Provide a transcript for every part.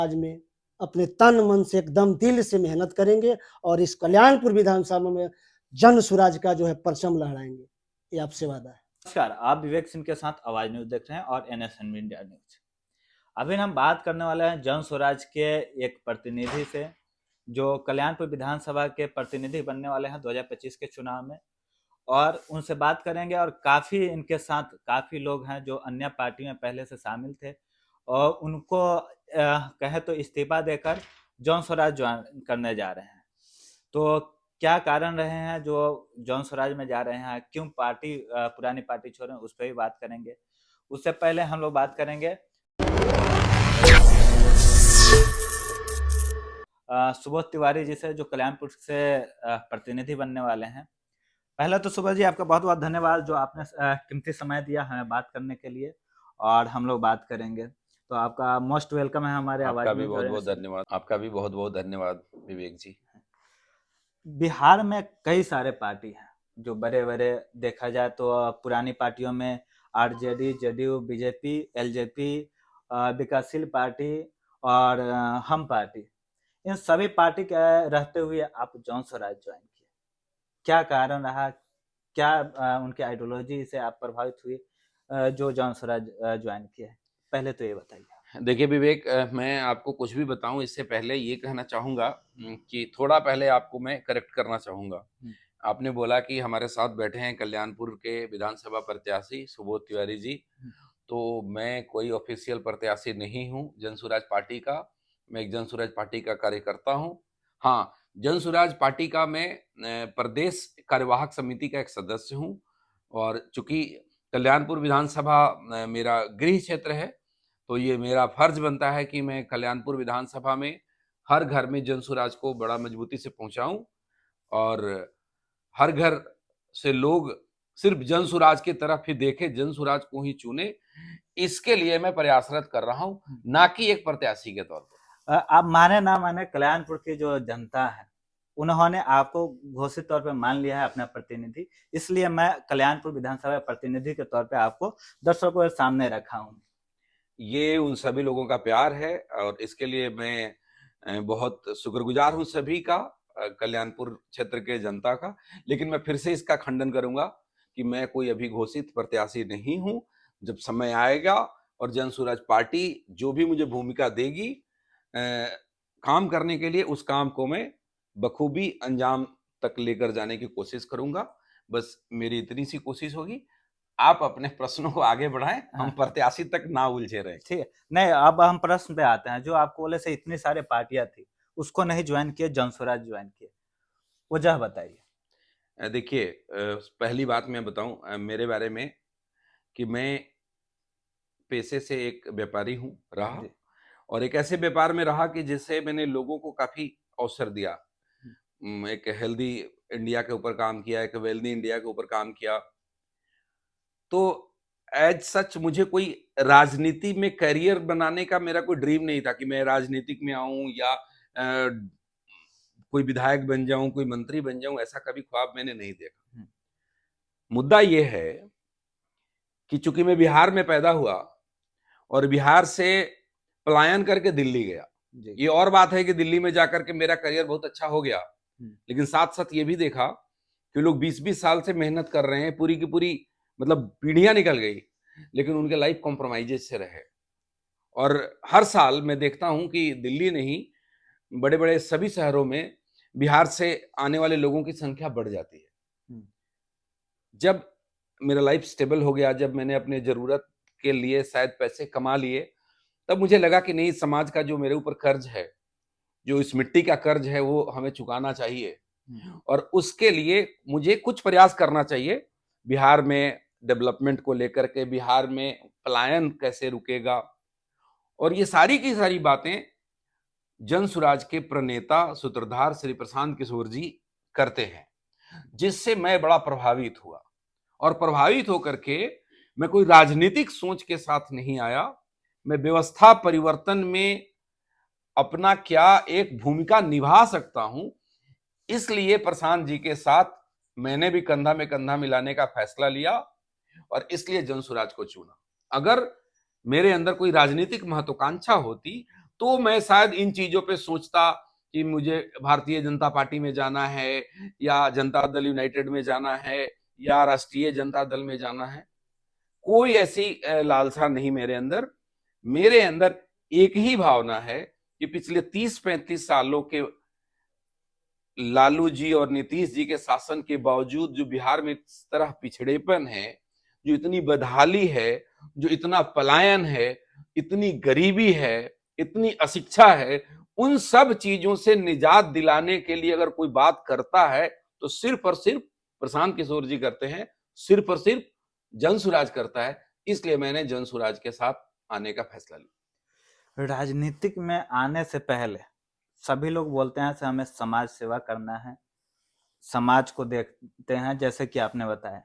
आज में अपने तन मन से एकदम दिल से मेहनत करेंगे और इस कल्याणपुर विधानसभा में जन स्वराज का जो है परचम लहराएंगे। ये आपसे वादा है। नमस्कार, आप विवेक सिंह के साथ आवाज न्यूज देख रहे हैं और NSN इंडिया न्यूज। अभी हम बात करने वाले हैं जन स्वराज के एक प्रतिनिधि से, जो कल्याणपुर विधानसभा के प्रतिनिधि बनने वाले हैं 2025 के चुनाव में, और उनसे बात करेंगे। और काफी इनके साथ काफी लोग हैं जो अन्य पार्टी में पहले से शामिल थे और उनको कहे तो इस्तीफा देकर जन स्वराज ज्वाइन करने जा रहे हैं। तो क्या कारण रहे हैं जो जन स्वराज में जा रहे हैं, क्यों पार्टी पुरानी पार्टी छोड़े, उस पर भी बात करेंगे। उससे पहले हम लोग बात करेंगे सुबोध तिवारी जी से, जो कल्याणपुर से प्रतिनिधि बनने वाले हैं। पहले तो सुबोध जी, आपका बहुत बहुत धन्यवाद जो आपने कीमती समय दिया हमें बात करने के लिए, और हम लोग बात करेंगे। तो आपका मोस्ट वेलकम है हमारे आवाज आपका भी में। बहुत बहुत धन्यवाद। आपका भी बहुत बहुत धन्यवाद विवेक जी। बिहार में कई सारे पार्टी हैं जो बड़े बड़े, देखा जाए तो पुरानी पार्टियों में RJD, JDU, BJP, LJP, विकासशील पार्टी और हम पार्टी, इन सभी पार्टी के रहते हुए आप जन स्वराज ज्वाइन किए। क्या कारण रहा, क्या उनके आइडियोलॉजी से आप प्रभावित हुए जो जन स्वराज ज्वाइन किए? पहले तो ये बताइए। देखिए विवेक, मैं आपको कुछ भी बताऊं इससे पहले ये कहना चाहूँगा कि थोड़ा पहले आपको मैं करेक्ट करना चाहूँगा। आपने बोला कि हमारे साथ बैठे हैं कल्याणपुर के विधानसभा प्रत्याशी सुबोध तिवारी जी। तो मैं कोई ऑफिशियल प्रत्याशी नहीं हूँ जन स्वराज पार्टी का। मैं एक जन स्वराज पार्टी का कार्यकर्ता हूँ। हाँ, जन स्वराज पार्टी का मैं प्रदेश कार्यवाहक समिति का एक सदस्य हूँ। और चूंकि कल्याणपुर विधानसभा मेरा गृह क्षेत्र है, तो ये मेरा फर्ज बनता है कि मैं कल्याणपुर विधानसभा में हर घर में जन स्वराज को बड़ा मजबूती से पहुंचाऊं और हर घर से लोग सिर्फ जन स्वराज की तरफ ही देखें, जन स्वराज को ही चुने। इसके लिए मैं प्रयासरत कर रहा हूं, ना कि एक प्रत्याशी के तौर पर। आप माने ना माने, कल्याणपुर की जो जनता है उन्होंने आपको घोषित तौर पे मान लिया है अपना प्रतिनिधि, इसलिए मैं कल्याणपुर विधानसभा प्रतिनिधि के तौर पे आपको दर्शकों के सामने रखा हूँ। ये उन सभी लोगों का प्यार है और इसके लिए मैं बहुत शुक्रगुजार हूं सभी का, कल्याणपुर क्षेत्र के जनता का। लेकिन मैं फिर से इसका खंडन करूंगा कि मैं कोई अभी घोषित प्रत्याशी नहीं हूं। जब समय आएगा और जन स्वराज पार्टी जो भी मुझे भूमिका देगी काम करने के लिए, उस काम को मैं बखूबी अंजाम तक लेकर जाने की कोशिश करूंगा। बस मेरी इतनी सी कोशिश होगी। आप अपने प्रश्नों को आगे बढ़ाएं, हम प्रत्याशी तक ना उलझे रहे। ठीक है, नहीं, अब हम प्रश्न पे आते हैं। जो आपको बोले से इतनी सारे पार्टियां थी, उसको नहीं ज्वाइन किए, जन स्वराज ज्वाइन किए, वजह बताइए। देखिए, पहली बात मैं बताऊं मेरे बारे में कि मैं पेशे से एक व्यापारी हूं रहा, और एक ऐसे व्यापार में रहा कि जिससे मैंने लोगों को काफी अवसर दिया। एक हेल्दी इंडिया के ऊपर काम किया, एक वेल्दी इंडिया के ऊपर काम किया। तो एज सच मुझे कोई राजनीति में करियर बनाने का मेरा कोई ड्रीम नहीं था कि मैं राजनीतिक में आऊं या कोई विधायक बन जाऊं, कोई मंत्री बन जाऊं। ऐसा कभी ख्वाब मैंने नहीं देखा। मुद्दा यह है कि चूंकि मैं बिहार में पैदा हुआ और बिहार से पलायन करके दिल्ली गया, ये और बात है कि दिल्ली में जाकर के मेरा करियर बहुत अच्छा हो गया, लेकिन साथ साथ ये भी देखा कि लोग 20-20 साल से मेहनत कर रहे हैं, पूरी की पूरी मतलब पीढ़ियां निकल गई, लेकिन उनके लाइफ कॉम्प्रोमाइजेज से रहे। और हर साल मैं देखता हूं कि दिल्ली नहीं, बड़े बड़े सभी शहरों में बिहार से आने वाले लोगों की संख्या बढ़ जाती है। जब मेरा लाइफ स्टेबल हो गया, जब मैंने अपने जरूरत के लिए शायद पैसे कमा लिए, तब मुझे लगा कि नहीं, समाज का जो मेरे ऊपर कर्ज है, जो इस मिट्टी का कर्ज है, वो हमें चुकाना चाहिए और उसके लिए मुझे कुछ प्रयास करना चाहिए। बिहार में डेवलपमेंट को लेकर के, बिहार में पलायन कैसे रुकेगा, और ये सारी की सारी बातें जन स्वराज के प्रणेता सूत्रधार श्री प्रशांत किशोर जी करते हैं, जिससे मैं बड़ा प्रभावित हुआ। और प्रभावित होकर के मैं कोई राजनीतिक सोच के साथ नहीं आया, मैं व्यवस्था परिवर्तन में अपना क्या एक भूमिका निभा सकता हूं, इसलिए प्रशांत जी के साथ मैंने भी कंधा में कंधा मिलाने का फैसला लिया और इसलिए जन स्वराज को चुना। अगर मेरे अंदर कोई राजनीतिक महत्वाकांक्षा होती तो मैं शायद इन चीजों पे सोचता कि मुझे भारतीय जनता पार्टी में जाना है या जनता दल यूनाइटेड में जाना है या राष्ट्रीय जनता दल में जाना है। कोई ऐसी लालसा नहीं मेरे अंदर। मेरे अंदर एक ही भावना है कि पिछले 30-35 सालों के लालू जी और नीतीश जी के शासन के बावजूद जो बिहार में इस तरह पिछड़ेपन है, जो इतनी बदहाली है, जो इतना पलायन है, इतनी गरीबी है, इतनी अशिक्षा है, उन सब चीजों से निजात दिलाने के लिए अगर कोई बात करता है तो सिर्फ और सिर्फ प्रशांत किशोर जी करते हैं, सिर्फ और सिर्फ जनसुराज करता है। इसलिए मैंने जनसुराज के साथ आने का फैसला लिया। राजनीतिक में आने से पहले सभी लोग बोलते हैं कि हमें समाज सेवा करना है, समाज को देखते हैं, जैसे कि आपने बताया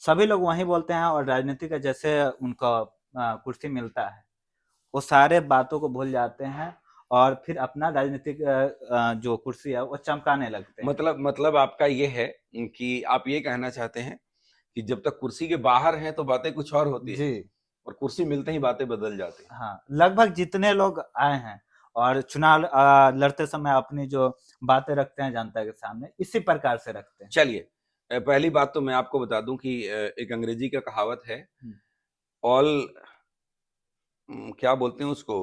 सभी लोग वही बोलते हैं, और राजनीति का जैसे उनका कुर्सी मिलता है वो सारे बातों को भूल जाते हैं और फिर अपना राजनीतिक जो कुर्सी है वो चमकाने लगते हैं। मतलब आपका ये है कि आप ये कहना चाहते हैं कि जब तक कुर्सी के बाहर हैं तो बातें कुछ और होती है जी, और कुर्सी मिलते ही बातें बदल जाती है। हाँ, लगभग जितने लोग आए हैं और चुनाव लड़ते समय अपनी जो बातें रखते हैं जनता के सामने, इसी प्रकार से रखते हैं। चलिए, पहली बात तो मैं आपको बता दूं कि एक अंग्रेजी का कहावत है, ऑल क्या बोलते हैं उसको,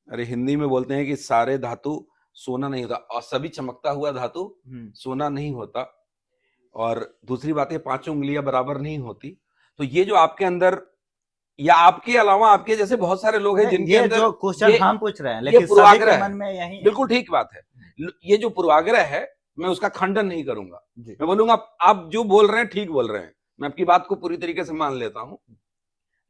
अरे हिंदी में बोलते हैं कि सारे धातु सोना नहीं होता और सभी चमकता हुआ धातु सोना नहीं होता। और दूसरी बात है, पांचों उंगलियां बराबर नहीं होती। तो ये जो आपके अंदर या आपके अलावा आपके जैसे बहुत सारे लोग हैं जिनके अंदर जो क्वेश्चन हम पूछ रहे हैं, ये लेकिन सभी पूर्वाग्रह के मन है। में यही है। बिल्कुल ठीक बात है। ये जो पूर्वाग्रह है मैं उसका खंडन नहीं करूंगा। जी। मैं बोलूंगा आप जो बोल रहे हैं ठीक बोल रहे हैं, मैं आपकी बात को पूरी तरीके से मान लेता हूं।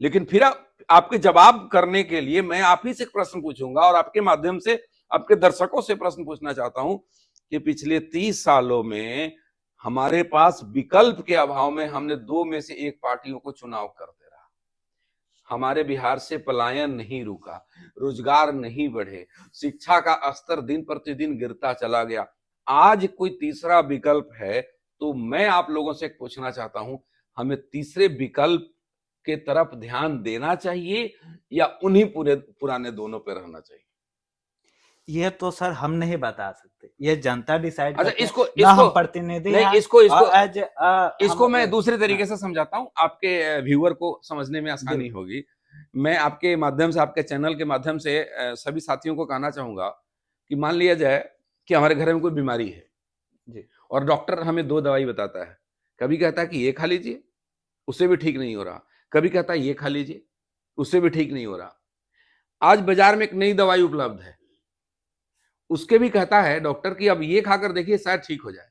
लेकिन फिर आपके जवाब करने के लिए मैं आप ही से एक प्रश्न पूछूंगा और आपके माध्यम से आपके दर्शकों से प्रश्न पूछना चाहता हूं कि पिछले 30 सालों में हमारे पास विकल्प के अभाव में हमने दो में से एक पार्टियों को चुनाव करते रहा। हमारे बिहार से पलायन नहीं रुका, रोजगार नहीं बढ़े, शिक्षा का स्तर दिन प्रतिदिन गिरता चला गया। आज कोई तीसरा विकल्प है तो मैं आप लोगों से पूछना चाहता हूं, हमें तीसरे विकल्प के तरफ ध्यान देना चाहिए या उन्हीं पुराने दोनों पे रहना चाहिए? ये तो सर हम नहीं बता सकते, ये जनता डिसाइड अच्छा, करते हैं। इसको ना हम प्रतिनिधि हैं, इसको मैं दूसरे तरीके से समझाता हूं, आपके व्यूअर को समझने में आसानी होगी। मैं आपके माध्यम से, आपके चैनल के माध्यम से सभी साथियों को कहना चाहूंगा कि मान लिया जाए कि हमारे घर में कोई बीमारी है जी। और डॉक्टर हमें 2 दवाई बताता है। कभी कहता है कि ये खा लीजिए, उससे भी ठीक नहीं हो रहा। कभी कहता है ये खा लीजिए, उससे भी ठीक नहीं हो रहा। आज बाजार में एक नई दवाई उपलब्ध है, उसके भी कहता है डॉक्टर कि अब ये खाकर देखिए शायद ठीक हो जाए।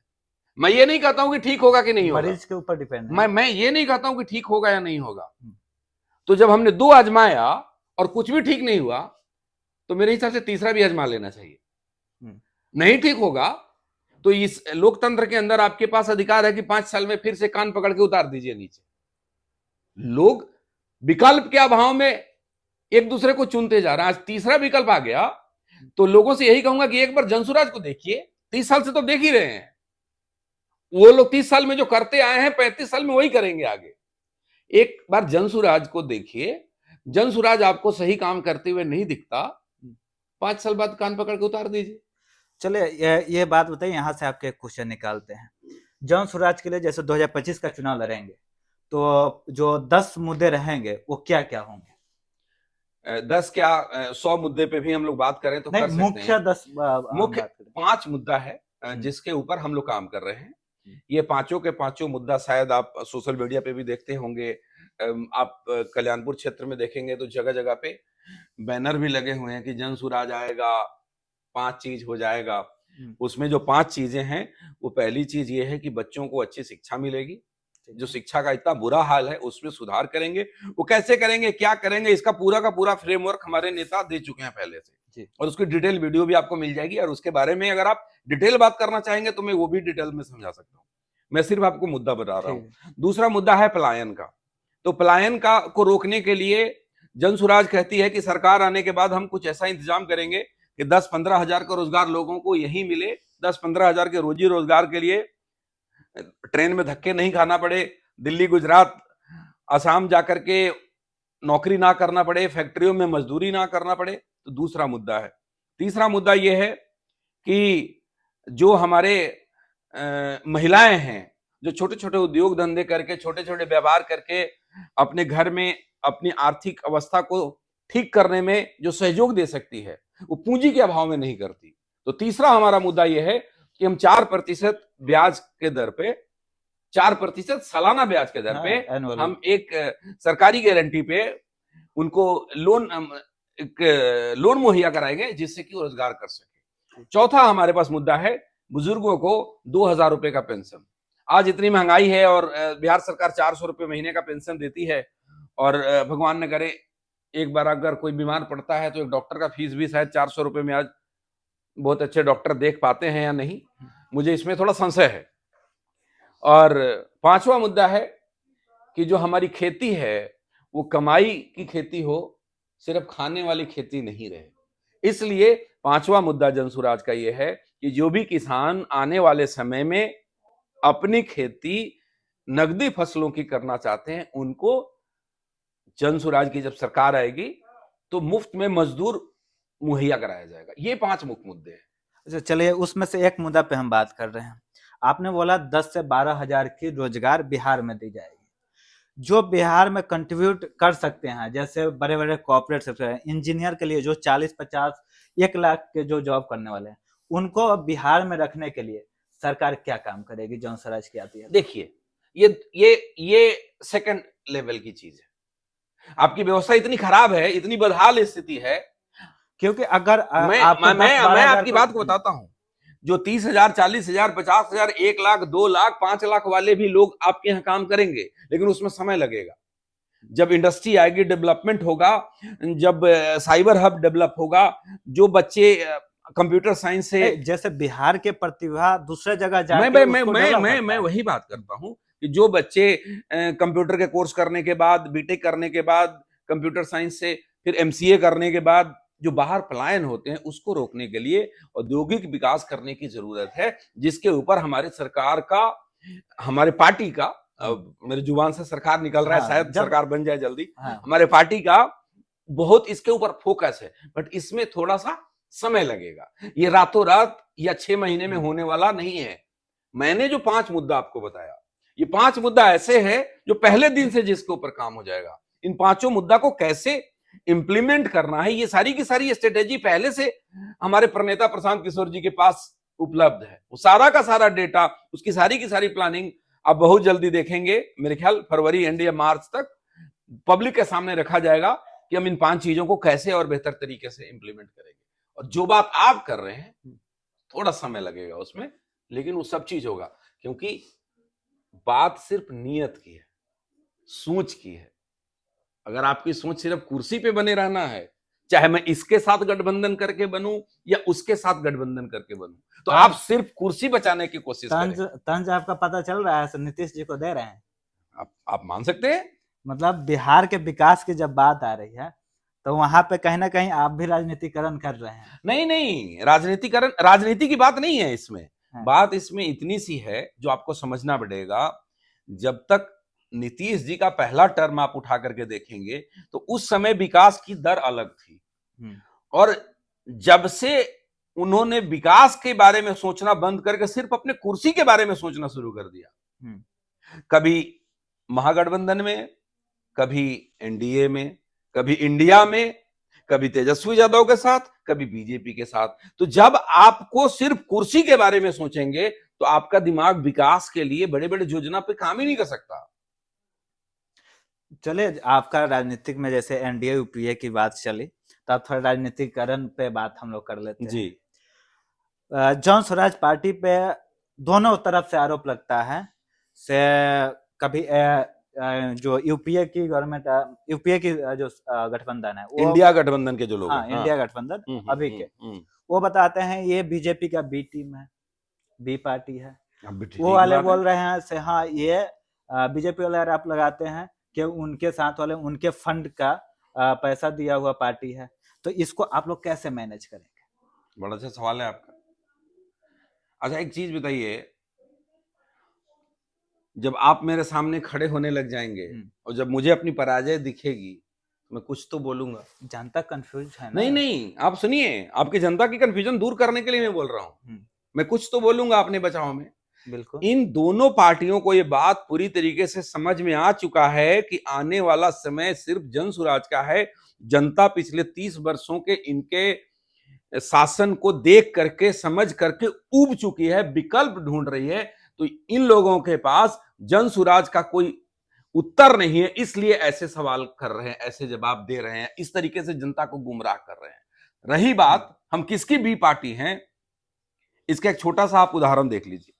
मैं ये नहीं कहता हूं कि ठीक होगा कि नहीं होगा, मरीज के ऊपर डिपेंड है। मैं ये नहीं कहता हूं कि ठीक होगा या नहीं होगा। तो जब हमने 2 आजमाया और कुछ भी ठीक नहीं हुआ तो मेरे हिसाब से तीसरा भी आजमा लेना चाहिए। नहीं ठीक होगा तो इस लोकतंत्र के अंदर आपके पास अधिकार है कि 5 साल में फिर से कान पकड़ के उतार दीजिए नीचे। लोग विकल्प के अभाव में एक दूसरे को चुनते जा रहे हैं। आज तीसरा विकल्प आ गया तो लोगों से यही कहूंगा कि एक बार जनसुराज को देखिए। 30 साल से तो देख ही रहे हैं, वो लोग 30 साल में जो करते आए हैं 35 साल में वही करेंगे आगे। एक बार जनसुराज को देखिए, जनसुराज आपको सही काम करते हुए नहीं दिखता, 5 साल बाद कान पकड़ के उतार दीजिए। चलिए ये बात बताइए, यहाँ से आपके क्वेश्चन निकालते हैं। जनसुराज के लिए जैसे 2025 का चुनाव लड़ेंगे तो जो 10 मुद्दे रहेंगे वो क्या क्या होंगे? 10 क्या 100 मुद्दे पे भी हम लोग बात करें तो कर सकते मुख्य हैं। 10 मुख्य 5 मुद्दा है जिसके ऊपर हम लोग काम कर रहे हैं। ये पांचों के पांचों मुद्दा शायद आप सोशल मीडिया पे भी देखते होंगे। आप कल्याणपुर क्षेत्र में देखेंगे तो जगह जगह पे बैनर भी लगे हुए हैं कि जनसुराज आएगा, 5 चीज हो जाएगा। उसमें जो 5 चीजें हैं, वो पहली चीज ये है कि बच्चों को अच्छी शिक्षा मिलेगी। जो शिक्षा का इतना बुरा हाल है उसमें सुधार करेंगे। वो कैसे करेंगे, क्या करेंगे, इसका पूरा का पूरा फ्रेमवर्क हमारे नेता दे चुके हैं पहले से, और उसकी डिटेल वीडियो भी आपको मिल जाएगी। और उसके बारे में अगर आप डिटेल बात करना चाहेंगे तो मैं वो भी डिटेल में समझा सकता हूँ। मैं सिर्फ आपको मुद्दा बता रहा हूँ। दूसरा मुद्दा है पलायन का। तो पलायन का को रोकने के लिए जनसुराज कहती है कि सरकार आने के बाद हम कुछ ऐसा इंतजाम करेंगे कि 10-15 हजार का रोजगार लोगों को यही मिले। 10-15 हजार के रोजी रोजगार के लिए ट्रेन में धक्के नहीं खाना पड़े, दिल्ली, गुजरात, असम जाकर के नौकरी ना करना पड़े, फैक्ट्रियों में मजदूरी ना करना पड़े, तो दूसरा मुद्दा है। तीसरा मुद्दा यह है कि जो हमारे महिलाएं हैं, जो छोटे छोटे उद्योग धंधे करके, छोटे छोटे व्यापार करके अपने घर में अपनी आर्थिक अवस्था को ठीक करने में जो सहयोग दे सकती है, वो पूंजी के अभाव में नहीं करती। तो तीसरा हमारा मुद्दा यह है कि हम 4% ब्याज के दर पे, 4% सालाना ब्याज के दर पे हम एक सरकारी गारंटी पे उनको लोन मुहैया कराएंगे, जिससे कि वो रोजगार कर सके। चौथा हमारे पास मुद्दा है बुजुर्गों को 2,000 रुपए का पेंशन। आज इतनी महंगाई है और बिहार सरकार 400 रुपए महीने का पेंशन देती है, और भगवान न करे एक बार अगर कोई बीमार पड़ता है तो एक डॉक्टर का फीस भी शायद 400 रुपए में आज बहुत अच्छे डॉक्टर देख पाते हैं या नहीं, मुझे इसमें थोड़ा संशय है। और पांचवा मुद्दा है कि जो हमारी खेती है वो कमाई की खेती हो, सिर्फ खाने वाली खेती नहीं रहे। इसलिए पांचवा मुद्दा जनसुराज का यह है कि जो भी किसान आने वाले समय में अपनी खेती नगदी फसलों की करना चाहते हैं, उनको जनसुराज की जब सरकार आएगी तो मुफ्त में मजदूर मुहैया कराया जाएगा। ये 5 मुख्य मुद्दे हैं। अच्छा, चलिए उसमें से एक मुद्दा पे हम बात कर रहे हैं। आपने बोला 10 से 12 हजार की रोजगार बिहार में दी जाएगी। जो बिहार में कंट्रीब्यूट कर सकते हैं, जैसे बड़े बड़े कॉर्पोरेट सेक्टर, इंजीनियर के लिए जो 40-50 1 लाख के जो जॉब करने वाले हैं, उनको बिहार में रखने के लिए सरकार क्या काम करेगी जनसुराज की आती है? देखिए, ये सेकंड लेवल की चीज है। आपकी व्यवस्था इतनी खराब है, इतनी बदहाल स्थिति है, क्योंकि अगर मैं आपकी बात को बताता हूं, जो 30,000, 40,000, 50,000, 1 लाख, 2 लाख, 5 लाख वाले भी लोग आपके यहाँ काम करेंगे, लेकिन उसमें समय लगेगा। जब इंडस्ट्री आएगी, डेवलपमेंट होगा, जब साइबर हब डेवलप होगा, जो बच्चे कंप्यूटर साइंस से, जैसे बिहार के प्रतिभा दूसरे जगह जाके मैं वही बात करता हूं कि जो बच्चे कंप्यूटर के कोर्स करने के बाद, बीटेक करने के बाद, कंप्यूटर साइंस से फिर एमसीए करने के बाद जो बाहर पलायन होते हैं, उसको रोकने के लिए औद्योगिक विकास करने की जरूरत है, जिसके ऊपर हमारे सरकार का, हमारे पार्टी का, मेरे जुबान से सरकार निकल रहा है, शायद सरकार बन जाए जल्दी, हमारे पार्टी का बहुत इसके ऊपर फोकस है। बट इसमें थोड़ा सा समय लगेगा, ये रातों रात या 6 महीने में होने वाला नहीं है। मैंने जो 5 मुद्दा आपको बताया, ये 5 मुद्दा ऐसे हैं जो पहले दिन से जिसके ऊपर काम हो जाएगा। इन 5 मुद्दा को कैसे इंप्लीमेंट करना है, ये सारी की सारी स्ट्रेटेजी पहले से हमारे प्रणेता प्रशांत किशोर जी के पास उपलब्ध है। वो सारा का सारा डेटा, उसकी सारी की सारी प्लानिंग आप बहुत जल्दी देखेंगे। मेरे ख्याल फरवरी एंड या मार्च तक पब्लिक के सामने रखा जाएगा कि हम इन 5 चीजों को कैसे और बेहतर तरीके से इंप्लीमेंट करेंगे। और जो बात आप कर रहे हैं, थोड़ा समय लगेगा उसमें, लेकिन वो सब चीज होगा, क्योंकि बात सिर्फ नियत की है, सोच की है। अगर आपकी सोच सिर्फ कुर्सी पे बने रहना है, चाहे मैं इसके साथ गठबंधन करके बनूं या उसके साथ गठबंधन करके बनूं, तो आप सिर्फ कुर्सी बचाने की कोशिश करें। तंज आपका पता चल रहा है, नीतीश जी को दे रहे हैं आप मान सकते हैं। मतलब बिहार के विकास की जब बात आ रही है, तो वहां पे कहीं ना कहीं आप भी राजनीतिकरण कर रहे हैं। नहीं, राजनीतिकरण, राजनीति की बात नहीं है इसमें। बात इसमें इतनी सी है जो आपको समझना पड़ेगा। जब तक नीतीश जी का पहला टर्म आप उठा करके देखेंगे तो उस समय विकास की दर अलग थी, और जब से उन्होंने विकास के बारे में सोचना बंद करके सिर्फ अपने कुर्सी के बारे में सोचना शुरू कर दिया, कभी महागठबंधन में, कभी एनडीए में, कभी इंडिया में, कभी तेजस्वी यादव के साथ, कभी बीजेपी के साथ, तो जब आपको सिर्फ कुर्सी के बारे में सोचेंगे तो आपका दिमाग विकास के लिए बड़े बड़े योजना पे काम ही नहीं कर सकता। चले, आपका राजनीतिक में जैसे एनडीए यूपीए की बात चली, तो आप थोड़ा राजनीतिकरण पे बात हम लोग कर लेते हैं जी। जनसुराज पार्टी पे दोनों तरफ से आरोप लगता है से कभी जो यूपीए की गवर्नमेंट, यूपीए की जो गठबंधन है, इंडिया गठबंधन के जो लोग, इंडिया गठबंधन अभी के, वो बताते हैं ये बीजेपी का बी टीम है, बी पार्टी है। वो वाले बोल रहे हैं से हाँ ये बीजेपी वाले आरोप लगाते हैं कि उनके साथ वाले उनके फंड का पैसा दिया हुआ पार्टी है। तो इसको आप लोग कैसे मैनेज करेंगे? बड़ा अच्छा सवाल है आपका। अच्छा, एक चीज बताइए, जब आप मेरे सामने खड़े होने लग जाएंगे और जब मुझे अपनी पराजय दिखेगी, मैं कुछ तो बोलूंगा। जनता कंफ्यूज है ना। नहीं नहीं, आप सुनिए, आपकी जनता की कंफ्यूजन दूर करने के लिए मैं बोल रहा हूं। मैं कुछ तो बोलूंगा अपने बचाव में। बिल्कुल। इन दोनों पार्टियों को ये बात पूरी तरीके से समझ में आ चुका है कि आने वाला समय सिर्फ जन स्वराज का है। जनता पिछले 30 वर्षों के इनके शासन को देख करके, समझ करके ऊब चुकी है, विकल्प ढूंढ रही है। तो इन लोगों के पास जन स्वराज का कोई उत्तर नहीं है, इसलिए ऐसे सवाल कर रहे हैं, ऐसे जवाब दे रहे हैं, इस तरीके से जनता को गुमराह कर रहे हैं। रही बात हम किसकी भी पार्टी हैं, इसका एक छोटा सा आप उदाहरण देख लीजिए।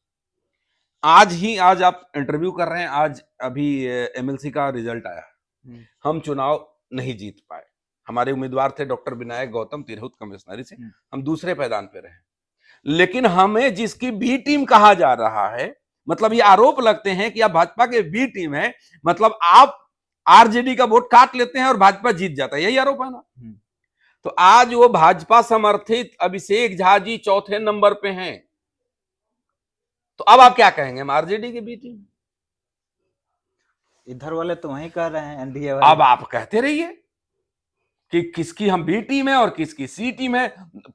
आज आप इंटरव्यू कर रहे हैं, आज अभी एमएलसी का रिजल्ट आया। हम चुनाव नहीं जीत पाए, हमारे उम्मीदवार थे डॉक्टर विनायक गौतम तिरहुत कमिश्नरी से, हम दूसरे पायदान पे रहे। लेकिन हमें जिसकी बी टीम कहा जा रहा है, मतलब ये आरोप लगते हैं कि आप भाजपा के बी टीम है, मतलब आप आरजेडी का वोट काट लेते हैं और भाजपा जीत जाता है, यही आरोप है ना। तो आज वो भाजपा समर्थित अभिषेक झा जी चौथे नंबर पे हैं। तो अब आप क्या कहेंगे, हम आरजेडी के बी टीम? इधर वाले तो वही कह रहे हैं एनडीए वाले। अब आप कहते रहिए कि किसकी हम बी टीम है और किसकी सी टीम है।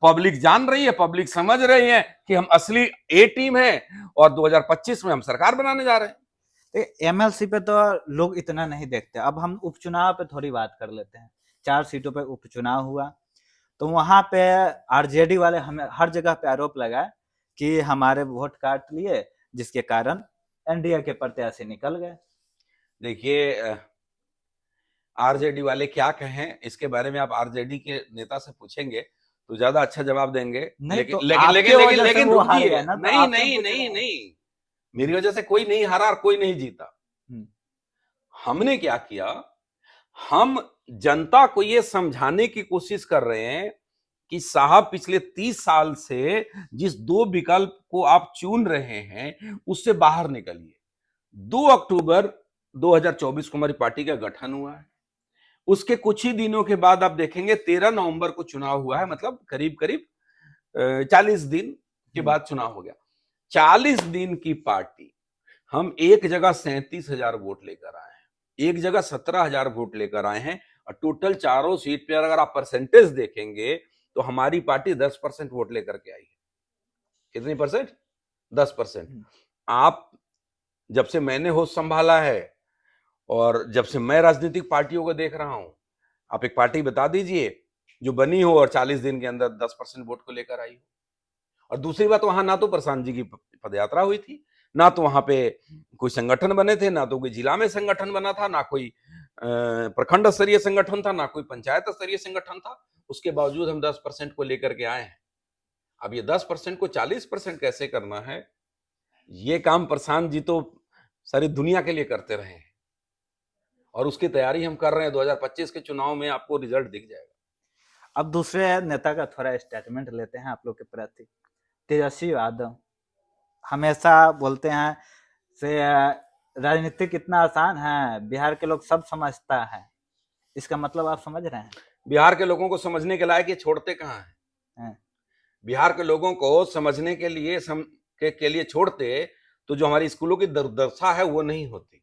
पब्लिक जान रही है, पब्लिक समझ रही है कि हम असली ए टीम है और 2025 में हम सरकार बनाने जा रहे हैं। एमएलसी पे तो लोग इतना नहीं देखते। अब हम उपचुनाव पे थोड़ी बात कर लेते हैं। 4 सीटों पे उपचुनाव हुआ, तो वहां पे आरजेडी वाले हमें हर जगह पे आरोप लगाए कि हमारे वोट काट लिए, जिसके कारण एनडीए के प्रत्याशी निकल गए। देखिए, आरजेडी वाले क्या कहें इसके बारे में आप आरजेडी के नेता से पूछेंगे तो ज्यादा अच्छा जवाब देंगे। नहीं, लेकिन वो हार रुकिए, गया ना, तो नहीं आपसे नहीं पूछ नहीं रहे हैं। नहीं, मेरी वजह से कोई नहीं हारा और कोई नहीं जीता। हमने क्या किया, हम जनता को यह समझाने की कोशिश कर रहे हैं कि साहब पिछले 30 साल से जिस दो विकल्प को आप चुन रहे हैं उससे बाहर निकलिए। 2 अक्टूबर 2024 को हमारी पार्टी का गठन हुआ है। उसके कुछ ही दिनों के बाद आप देखेंगे 13 नवंबर को चुनाव हुआ है, मतलब करीब करीब 40 दिन के बाद चुनाव हो गया। 40 दिन की पार्टी, हम एक जगह 37,000 वोट लेकर आए हैं, एक जगह 17,000 वोट लेकर आए हैं, और टोटल चारों सीट पे अगर आप परसेंटेज देखेंगे तो हमारी पार्टी 10% वोट लेकर के आई है। कितनी परसेंट? 10%। आप जब से मैंने होश संभाला है और जब से मैं राजनीतिक पार्टियों को देख रहा हूं, आप एक पार्टी बता दीजिए जो बनी हो और 40 दिन के अंदर 10% वोट को लेकर आई हो। और दूसरी बात, वहां ना तो प्रशांत जी की पदयात्रा हुई थी, ना तो वहां पे कोई संगठन बने थे, ना तो कोई जिला में संगठन बना था, ना कोई प्रखंड स्तरीय संगठन था, ना कोई पंचायत स्तरीय संगठन था। उसके बावजूद हम 10% को लेकर के आए हैं। अब ये 10% को 40% कैसे करना है, ये काम प्रशांत जी तो सारी दुनिया के लिए करते रहे हैं और उसकी तैयारी हम कर रहे हैं। 2025 के चुनाव में आपको रिजल्ट दिख जाएगा। अब दूसरे नेता का थोड़ा स्टेटमेंट लेते हैं आप लोग के प्रति। तेजस्वी यादव हमेशा बोलते हैं से राजनीति कितना आसान है, बिहार के लोग सब समझता है। इसका मतलब आप समझ रहे हैं? बिहार के लोगों को समझने के लायक ये छोड़ते कहाँ हैं? बिहार के लोगों को समझने के लिए छोड़ते तो जो हमारी स्कूलों की दुर्दशा है वो नहीं होती।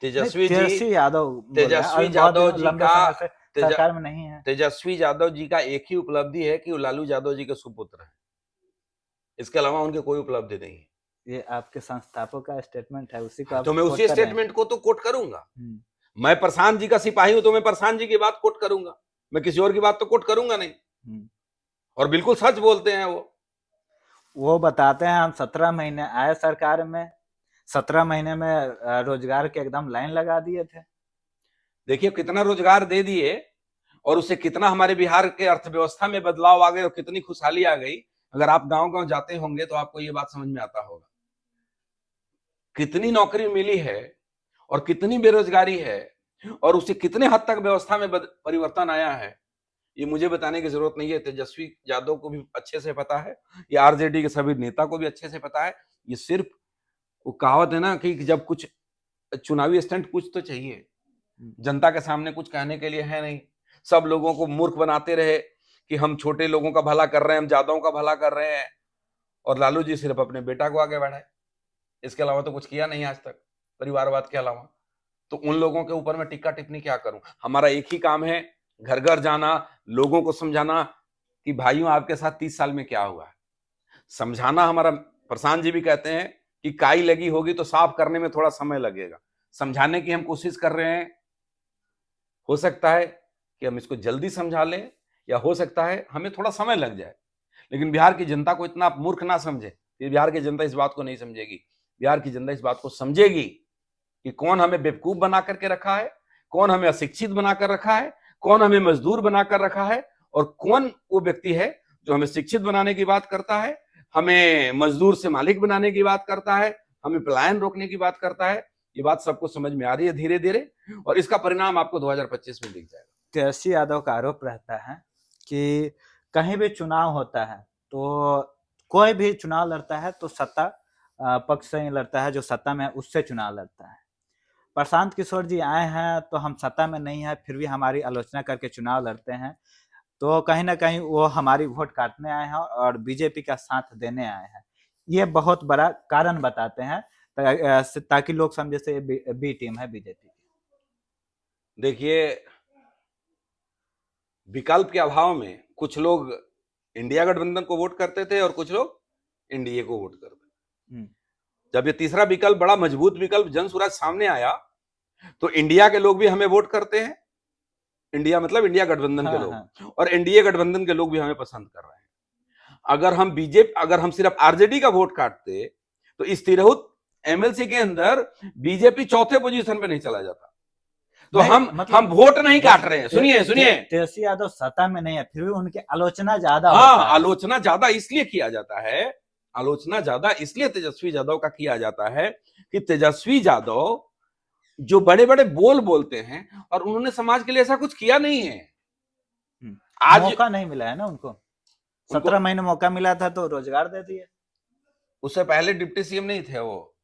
तेजस्वी यादव जी का सरकार में नहीं है। तेजस्वी यादव जी का एक ही उपलब्धि है कि वो लालू यादव जी के सुपुत्र हैं। इसके अलावा उनके कोई उपलब्धि नहीं है। ये आपके संस्थापक का स्टेटमेंट है, उसी को तो मैं उसी स्टेटमेंट को तो कोट करूंगा। मैं प्रशांत जी का सिपाही हूं तो मैं प्रशांत जी की बात कोट करूंगा, मैं किसी और की बात तो कोट करूंगा नहीं। और बिल्कुल सच बोलते हैं वो बताते हैं हम 17 महीने आए सरकार में, 17 महीने में रोजगार के एकदम लाइन लगा दिए थे। देखिए कितना रोजगार दे दिए और उससे कितना हमारे बिहार के अर्थव्यवस्था में बदलाव आ गए और कितनी खुशहाली आ गई। अगर आप गांव-गांव जाते होंगे तो आपको ये बात समझ में आता होगा, कितनी नौकरी मिली है और कितनी बेरोजगारी है और उससे कितने हद तक व्यवस्था में परिवर्तन आया है। ये मुझे बताने की जरूरत नहीं है, तेजस्वी यादव को भी अच्छे से पता है, ये आरजेडी के सभी नेता को भी अच्छे से पता है। ये सिर्फ वो कहावत है ना कि जब कुछ चुनावी स्टंट कुछ तो चाहिए, जनता के सामने कुछ कहने के लिए है नहीं। सब लोगों को मूर्ख बनाते रहे कि हम छोटे लोगों का भला कर रहे हैं, हम ज्यादाओं का भला कर रहे हैं, और लालू जी सिर्फ अपने बेटा को आगे बढ़ाए, इसके अलावा तो कुछ किया नहीं आज तक परिवारवाद के अलावा। तो उन लोगों के ऊपर मैं टिक्का टिप्पणी क्या करूं? हमारा एक ही काम है, घर घर जाना, लोगों को समझाना कि भाइयों आपके साथ 30 साल में क्या हुआ है। समझाना हमारा, प्रशांत जी भी कहते हैं कि काई लगी होगी तो साफ करने में थोड़ा समय लगेगा। समझाने की हम कोशिश कर रहे हैं। हो सकता है कि हम इसको जल्दी समझा लें, या हो सकता है हमें थोड़ा समय लग जाए, लेकिन बिहार की जनता को इतना मूर्ख ना समझे। बिहार की जनता इस बात को नहीं समझेगी। बिहार की जनता इस बात को समझेगी कि कौन हमें बेवकूफ बना करके रखा है, कौन हमें अशिक्षित बनाकर रखा है, कौन हमें मजदूर बनाकर रखा है, और कौन वो व्यक्ति है जो हमें शिक्षित बनाने की बात करता है, हमें मजदूर से मालिक बनाने की बात करता है, हमें पलायन रोकने की बात करता है। ये बात सबको समझ में आ रही है धीरे धीरे, और इसका परिणाम आपको 2025 में दिख जाएगा। तेजस्वी यादव का आरोप रहता है कि कहीं भी चुनाव होता है तो कोई भी चुनाव लड़ता है तो सत्ता पक्ष से ही लड़ता है, जो सत्ता में है उससे चुनाव लड़ता है। प्रशांत किशोर जी आए हैं तो हम सत्ता में नहीं है, फिर भी हमारी आलोचना करके चुनाव लड़ते हैं, तो कहीं ना कहीं वो हमारी वोट काटने आए हैं और बीजेपी का साथ देने आए हैं। ये बहुत बड़ा कारण बताते हैं ताकि लोग समझे से बी टीम है बीजेपी की। देखिए, विकल्प के अभाव में कुछ लोग इंडिया गठबंधन को वोट करते थे और कुछ लोग एनडीए को वोट करते थे। जब ये तीसरा विकल्प, बड़ा मजबूत विकल्प जन स्वराज सामने आया, तो इंडिया के लोग भी हमें वोट करते हैं। इंडिया मतलब इंडिया गठबंधन के लोग, और एनडीए गठबंधन के लोग भी हमें पसंद कर रहे हैं। अगर हम सिर्फ आरजेडी का वोट काटते तो इस तिरहुत एमएलसी के अंदर बीजेपी चौथे पोजीशन पे नहीं चला जाता। तो हम वोट नहीं काट रहे हैं। सुनिए तेजस्वी यादव सत्ता में नहीं है, फिर भी उनकी आलोचना ज्यादा आलोचना ज्यादा इसलिए किया जाता है, आलोचना ज्यादा इसलिए तेजस्वी यादव का किया जाता है कि तेजस्वी यादव जो बड़े बड़े बोल बोलते हैं, और उन्होंने समाज के लिए ऐसा कुछ किया नहीं है। आज मौका नहीं मिला है ना उनको। 17 महीने मौका मिला था तो रोजगार दे दिए। उससे पहले डिप्टी सीएम नहीं थे वो,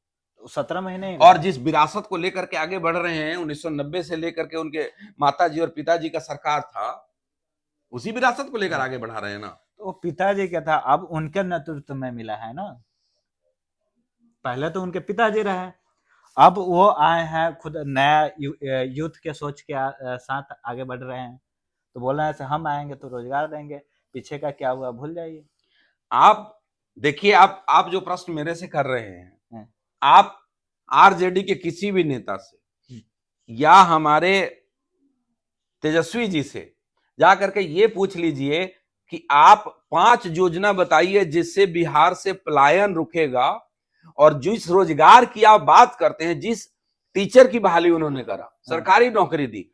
17 महीने। और जिस विरासत को लेकर के आगे बढ़ रहे हैं, 1990 से लेकर के उनके माताजी और पिताजी का सरकार था, उसी विरासत को लेकर आगे बढ़ा रहे हैं ना। तो पिताजी क्या था, अब उनके नेतृत्व में मिला है ना। पहले तो उनके पिताजी रहे, अब वो आए हैं खुद नया यूथ के सोच के साथ आगे बढ़ रहे हैं, तो बोल रहे हैं हम आएंगे तो रोजगार देंगे। पीछे का क्या हुआ भूल जाइए। आप देखिए, आप जो प्रश्न मेरे से कर रहे हैं, आप आरजेडी के किसी भी नेता से या हमारे तेजस्वी जी से जा करके ये पूछ लीजिए कि आप 5 योजना बताइए जिससे बिहार से पलायन रुकेगा, और जिस रोजगार की आप बात करते हैं, जिस टीचर की बहाली उन्होंने करा, सरकारी नौकरी दी,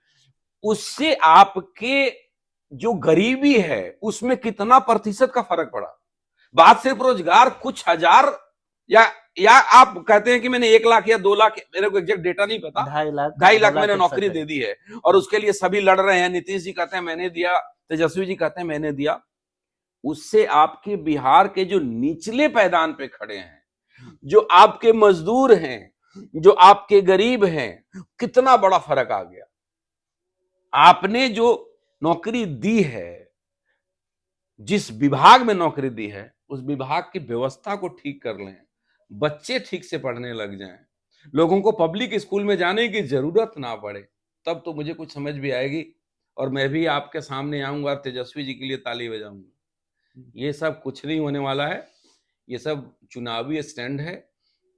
उससे आपके जो गरीबी है उसमें कितना प्रतिशत का फर्क पड़ा। बात सिर्फ रोजगार, कुछ हजार या आप कहते हैं कि मैंने 1 लाख या 2 लाख, मेरे को एग्जैक्ट डेटा नहीं पता, 2.5 लाख मैंने नौकरी दे दी है, और उसके लिए सभी लड़ रहे हैं। नीतीश जी कहते हैं मैंने दिया, तेजस्वी जी कहते हैं मैंने दिया। उससे आपके बिहार के जो निचले पैदान पे खड़े हैं, जो आपके मजदूर हैं, जो आपके गरीब हैं, कितना बड़ा फर्क आ गया। आपने जो नौकरी दी है, जिस विभाग में नौकरी दी है, उस विभाग की व्यवस्था को ठीक कर लें, बच्चे ठीक से पढ़ने लग जाएं, लोगों को पब्लिक स्कूल में जाने की जरूरत ना पड़े, तब तो मुझे कुछ समझ भी आएगी, और मैं भी आपके सामने आऊंगा, तेजस्वी जी के लिए ताली बजाऊंगा। ये सब कुछ नहीं होने वाला है, ये सब चुनावी स्टैंड है।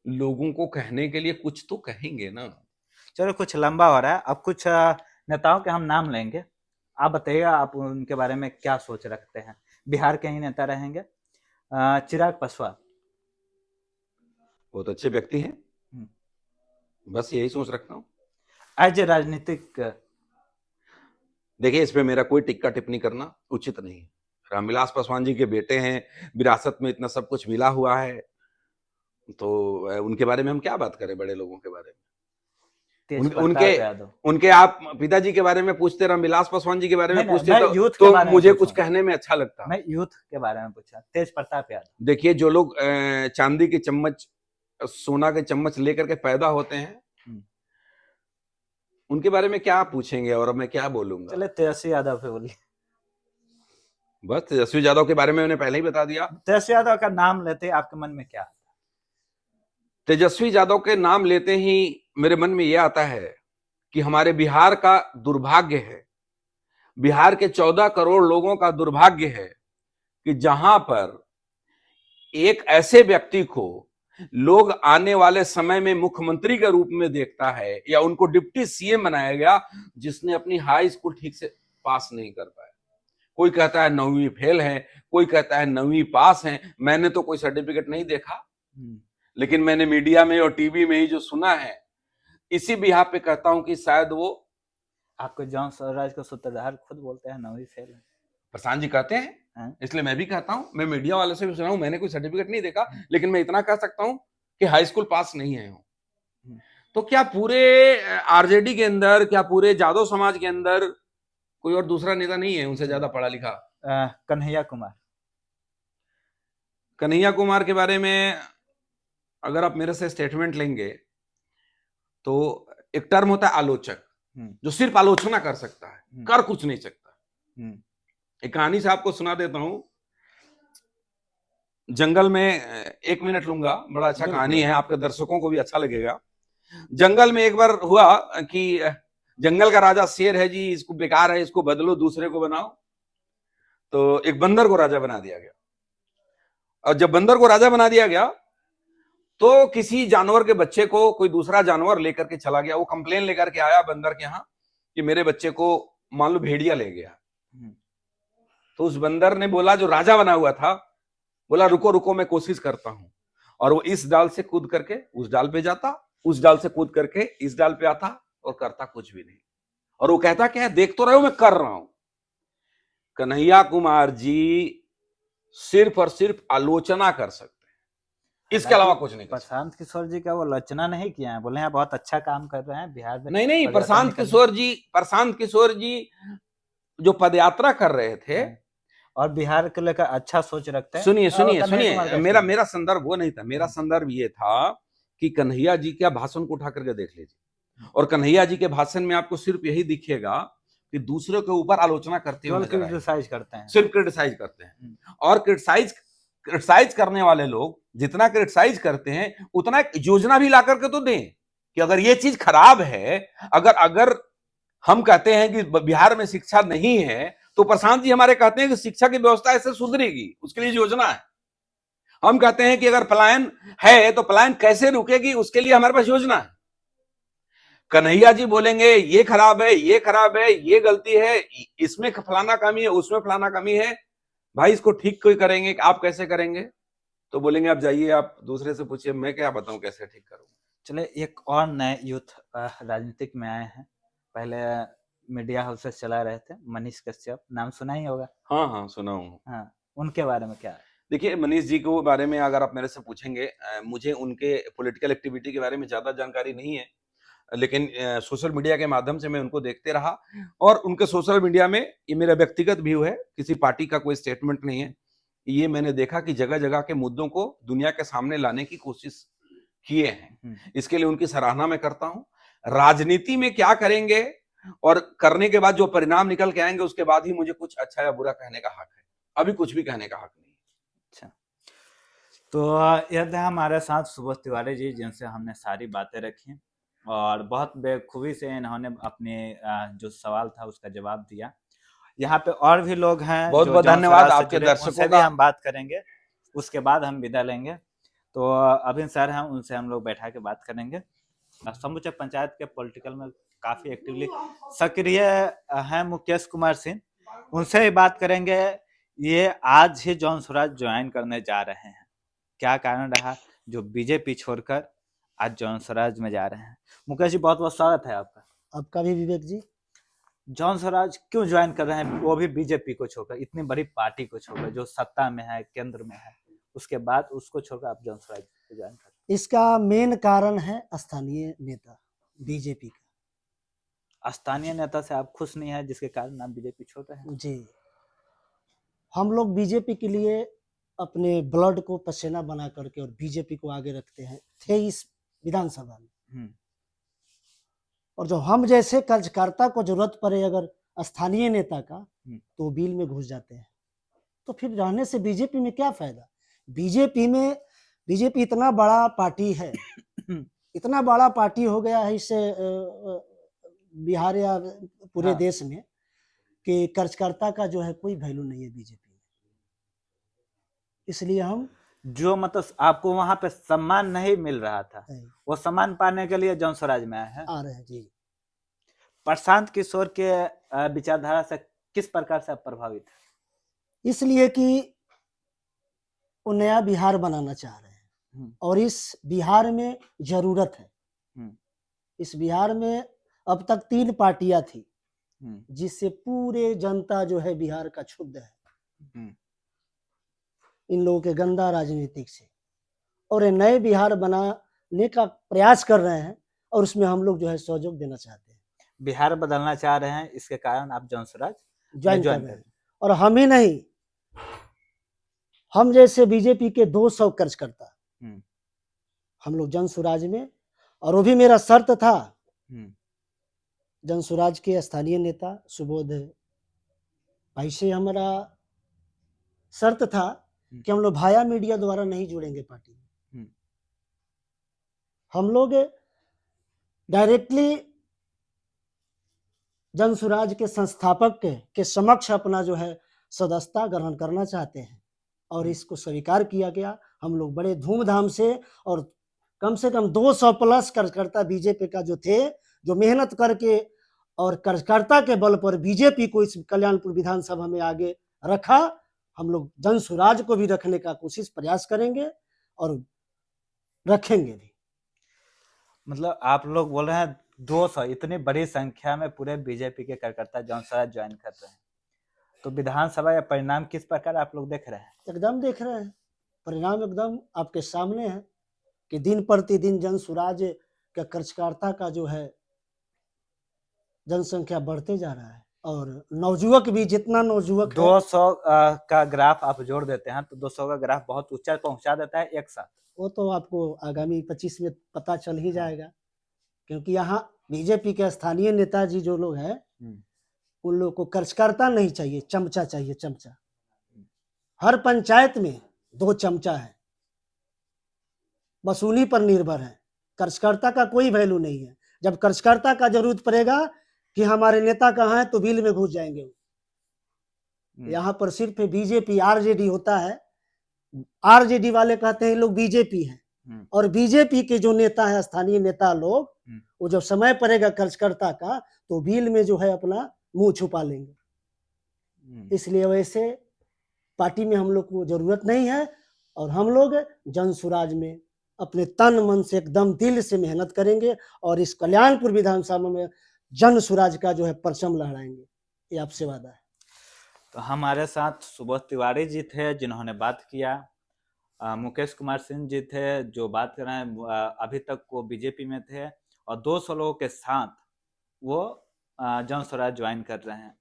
लोगों को कहने के लिए कुछ तो कहेंगे ना। चलो, कुछ लंबा हो रहा है, अब कुछ नेताओं के हम नाम लेंगे। आप बताइएगा आप उनके बारे में क्या सोच रखते हैं। बिहार के ही नेता रहेंगे। चिराग पासवान बहुत अच्छे व्यक्ति हैं, बस यही सोच रखता हूँ। एज ए राजनीतिक, देखिए, इस पे मेरा कोई टिक्का टिप्पणी करना उचित नहीं है। रामविलास पासवान जी के बेटे हैं, विरासत में इतना सब कुछ मिला हुआ है, तो उनके बारे में हम क्या बात करें, बड़े लोगों के बारे में। उनके आप पिताजी के बारे में पूछते, रामविलास पासवान जी के बारे में पूछते, तो मुझे कुछ कहने में अच्छा लगता। मैं यूथ के बारे में पूछा, तेज प्रताप यादव। देखिए, जो लोग चांदी की चम्मच, सोना के चम्मच लेकर के पैदा होते हैं, उनके बारे में क्या पूछेंगे, और मैं क्या बोलूंगा। चले तेजस्वी यादव पे बोलिए। बस तेजस्वी यादव के बारे में मैंने पहले ही बता दिया। तेजस्वी यादव का नाम लेते आपके मन में क्या आता? तेजस्वी यादव के नाम लेते ही मेरे मन में यह आता है कि हमारे बिहार का दुर्भाग्य है, बिहार के 14 करोड़ लोगों का दुर्भाग्य है कि जहां पर एक ऐसे व्यक्ति को लोग आने वाले समय में मुख्यमंत्री के रूप में देखता है या उनको डिप्टी सीएम बनाया गया, जिसने अपनी हाई स्कूल ठीक से पास नहीं कर पाया। कोई कहता है 9वीं फेल है, कोई कहता है 9वीं पास है। मैंने तो कोई सर्टिफिकेट नहीं देखा, लेकिन मैंने मीडिया में और टीवी में ही जो सुना है, इसी भी यहाँ पे कहता हूं कि शायद वो आपको जॉन स्वराज का सूत्रधार खुद बोलते हैं 9वीं फेल है। प्रशांत जी कहते हैं, इसलिए मैं भी कहता हूं। मैं मीडिया वाले से भी सुना हूं, मैंने कोई सर्टिफिकेट नहीं देखा, लेकिन मैं इतना कह सकता हूं कि हाई स्कूल पास नहीं है हूं। तो क्या पूरे आरजेडी के अंदर, क्या पूरे जादव समाज के अंदर कोई और दूसरा नेता नहीं है उनसे ज्यादा पढ़ा लिखा? कन्हैया कुमार। कन्हैया कुमार के बारे में अगर आप मेरे से स्टेटमेंट लेंगे तो एक टर्म होता है आलोचक, जो सिर्फ आलोचना कर सकता है, कर कुछ नहीं सकता। एक कहानी से आपको सुना देता हूं। जंगल में 1 मिनट लूंगा, बड़ा अच्छा कहानी है, आपके दर्शकों को भी अच्छा लगेगा। जंगल में एक बार हुआ कि जंगल का राजा शेर है जी, इसको बेकार है, इसको बदलो, दूसरे को बनाओ। तो एक बंदर को राजा बना दिया गया। और जब बंदर को राजा बना दिया गया तो किसी जानवर के बच्चे को कोई दूसरा जानवर लेकर के चला गया। वो कंप्लेन लेकर के आया बंदर के यहाँ कि मेरे बच्चे को मान लो भेड़िया ले गया। तो उस बंदर ने बोला, जो राजा बना हुआ था, बोला रुको रुको मैं कोशिश करता हूं। और वो इस डाल से कूद करके उस डाल पे जाता, उस डाल से कूद करके इस डाल पे आता और करता कुछ भी नहीं। और वो कहता क्या है, देख तो रहे हो मैं कर रहा हूं। कन्हैया कुमार जी सिर्फ और सिर्फ आलोचना कर सकते हैं, इसके अलावा कुछ नहीं कर सकते। प्रशांत किशोर जी का वो आलोचना नहीं किया है, बोले हैं बहुत अच्छा काम कर रहे हैं बिहार में। नहीं, प्रशांत किशोर जी जो पदयात्रा कर रहे थे और बिहार को लेकर अच्छा सोच रखते हैं। सुनिए, मेरा संदर्भ वो नहीं था। मेरा संदर्भ ये था कि कन्हैया जी का भाषण को उठा करके देख लीजिए, और कन्हैया जी के भाषण में आपको सिर्फ यही दिखेगा कि दूसरों के ऊपर आलोचना करते हुए क्रिटिसाइज करते हैं, सिर्फ क्रिटिसाइज करते हैं। और क्रिटिसाइज करने वाले लोग जितना क्रिटिसाइज करते हैं उतना एक योजना भी ला करके तो दें कि अगर ये चीज खराब है, अगर हम कहते हैं कि बिहार में शिक्षा नहीं है, तो प्रशांत जी हमारे कहते हैं कि शिक्षा की व्यवस्था ऐसे सुधरेगी, उसके लिए योजना है। हम कहते हैं कि अगर पलायन है तो पलायन कैसे रुकेगी, उसके लिए हमारे पास योजना है। कन्हैया जी बोलेंगे ये खराब है, ये खराब है, ये गलती है, इसमें फलाना कमी है, उसमें फलाना कमी है, भाई इसको ठीक कोई करेंगे, आप कैसे करेंगे? तो बोलेंगे आप जाइए, आप दूसरे से पूछिए, मैं क्या बताऊं कैसे ठीक करूं। चले एक और नए यूथ राजनीतिक में आए हैं, पहले मीडिया हाउसेस चला रहे थे, मनीष कश्यप, नाम सुना ही होगा। हाँ सुना हूँ। हाँ, उनके बारे में क्या है? देखिए, मनीष जी के बारे में अगर आप मेरे से पूछेंगे, मुझे उनके पॉलिटिकल एक्टिविटी के बारे में ज्यादा जानकारी नहीं है, लेकिन सोशल मीडिया के माध्यम से मैं उनको देखते रहा। और उनके सोशल मीडिया में, ये मेरा व्यक्तिगत व्यू है, किसी पार्टी का कोई स्टेटमेंट नहीं है, ये मैंने देखा कि जगह जगह के मुद्दों को दुनिया के सामने लाने की कोशिश किए हैं। इसके लिए उनकी सराहना मैं करता हूं। राजनीति में क्या करेंगे और करने के बाद जो परिणाम निकल के आएंगे, उसके बाद ही मुझे कुछ अच्छा या बुरा कहने का हक है। अभी कुछ भी कहने का हक नहीं। अच्छा, तो यह थे हमारे साथ सुबोध तिवारी जी, जिनसे हमने सारी बातें रखी और बहुत बेखूबी से इन्होंने अपने जो सवाल था उसका जवाब दिया। यहाँ पे और भी लोग हैं, बहुत बहुत धन्यवाद आपके दर्शकों का। हम बात करेंगे, उसके बाद हम विदा लेंगे। तो अभी सर हैं, उनसे हम लोग बैठा के बात करेंगे। समूचे पंचायत के पॉलिटिकल में काफी एक्टिवली सक्रिय हैं मुकेश कुमार सिंह, उनसे ही बात करेंगे। ये आज ही जॉन स्वराज ज्वाइन करने जा रहे हैं, क्या कारण रहा जो बीजेपी छोड़कर आज जॉन स्वराज में जा रहे हैं? मुकेश जी, बहुत बहुत स्वागत है आपका। आपका भी विवेक जी। जॉन स्वराज क्यों ज्वाइन कर रहे हैं, वो भी बीजेपी को छोड़कर, इतनी बड़ी पार्टी को छोड़कर, जो सत्ता में है, केंद्र में है, उसके बाद उसको छोड़कर आप जॉन स्वराज को ज्वाइन कर? इसका मेन कारण है स्थानीय नेता बीजेपी का। स्थानीय नेता से आप खुश नहीं है, जिसके कारण आप बीजेपी छोड़ रहे हैं? जी, हम लोग बीजेपी के लिए अपने ब्लड को पसीना बना करके और बीजेपी को आगे रखते हैं, थे इस विधानसभा में। और जो हम जैसे कार्यकर्ता को जरूरत पड़े अगर स्थानीय नेता का, तो बिल में घुस जाते हैं। तो फिर रहने से बीजेपी में क्या फायदा? बीजेपी इतना बड़ा पार्टी है, इतना बड़ा पार्टी हो गया है, इससे बिहार या पूरे हाँ। देश में कि कार्यकर्ता का जो है कोई वैल्यू नहीं है बीजेपी में, इसलिए हम जो मतलब आपको वहां पे सम्मान नहीं मिल रहा था, वो सम्मान पाने के लिए जन स्वराज में आए हैं। आ रहे हैं जी। प्रशांत किशोर के विचारधारा से किस प्रकार से आप प्रभावित हैं? इसलिए कि वो नया बिहार बनाना चाह रहे हैं और इस बिहार में जरूरत है। इस बिहार में अब तक 3 पार्टियां थी जिससे पूरे जनता जो है बिहार का क्षुब्ध है इन लोगों के गंदा राजनीतिक से, और ये नए बिहार बनाने का प्रयास कर रहे हैं और उसमें हम लोग जो है सहयोग देना चाहते हैं। बिहार बदलना चाह रहे हैं, इसके कारण आप जन स्वराज ज्वाइन कर रहे हैं। और हम ही नहीं, हम जैसे बीजेपी के 200 कार्यकर्ता हम लोग जन स्वराज में, और वो भी मेरा शर्त था जन स्वराज के स्थानीय नेता सुबोध भाई से हमारा शर्त था कि हम लोग भाया मीडिया द्वारा नहीं जुड़ेंगे पार्टी में। हम लोग डायरेक्टली जन स्वराज के संस्थापक के समक्ष अपना जो है सदस्यता ग्रहण करना चाहते हैं और इसको स्वीकार किया गया। हम लोग बड़े धूमधाम से, और कम से कम 200 प्लस कार्यकर्ता बीजेपी का जो थे, जो मेहनत करके और कार्यकर्ता के बल पर बीजेपी को इस कल्याणपुर विधानसभा में आगे रखा। हम लोग जन स्वराज को भी रखने का कोशिश प्रयास करेंगे और रखेंगे भी। मतलब आप लोग बोल रहे हैं 200, इतनी बड़ी संख्या में पूरे बीजेपी के कार्यकर्ता जन स्वराज ज्वाइन कर रहे हैं, तो विधानसभा या परिणाम किस प्रकार आप लोग देख रहे हैं? एकदम देख रहे हैं, परिणाम एकदम आपके सामने है कि दिन प्रतिदिन जन स्वराज के कार्यकर्ता का जो है जनसंख्या बढ़ते जा रहा है, और नवयुवक भी, जितना नवयुवक 200 का ग्राफ आप जोड़ देते हैं तो 200 का ग्राफ बहुत ऊंचा पहुंचा देता है एक साथ। वो तो आपको आगामी 25 में पता चल ही जाएगा, क्योंकि यहाँ बीजेपी के स्थानीय नेताजी जो लोग हैं उन लोगों को कार्यकर्ता नहीं चाहिए, चमचा चाहिए, चमचा। हर पंचायत में 2 चमचा है, बस उन्हीं पर निर्भर है। कार्यकर्ता का कोई वैल्यू नहीं है। जब कार्यकर्ता का जरूरत पड़ेगा कि हमारे नेता कहाँ है, तो बिल में घुस जाएंगे। यहाँ पर सिर्फ बीजेपी आरजेडी होता है, आरजेडी वाले कहते हैं लोग बीजेपी है, और बीजेपी के जो नेता है, स्थानीय नेता लोग, वो जब समय पड़ेगा कार्यकर्ता का तो बिल में जो है अपना मुंह छुपा लेंगे। इसलिए वैसे पार्टी में हम लोग को जरूरत नहीं है, और हम लोग जन स्वराज में अपने तन मन से एकदम दिल से मेहनत करेंगे और इस कल्याणपुर विधानसभा में जन स्वराज का जो है परचम लहराएंगे, ये आपसे वादा है। तो हमारे साथ सुबोध तिवारी जी थे जिन्होंने बात किया, मुकेश कुमार सिंह जी थे जो बात कर रहे हैं, अभी तक वो बीजेपी में थे और 200 लोगों के साथ वो जन स्वराज ज्वाइन कर रहे हैं।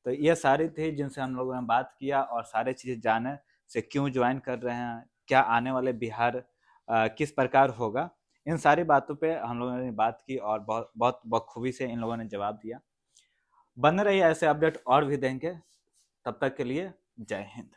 तो ये सारी थी जिनसे हम लोगों ने बात किया और सारे चीज़ें जाने से क्यों ज्वाइन कर रहे हैं, क्या आने वाले बिहार किस प्रकार होगा, इन सारी बातों पे हम लोगों ने बात की और बहुत बहुत बखूबी से इन लोगों ने जवाब दिया। बने रहिए, ऐसे अपडेट और भी देंगे। तब तक के लिए जय हिंद।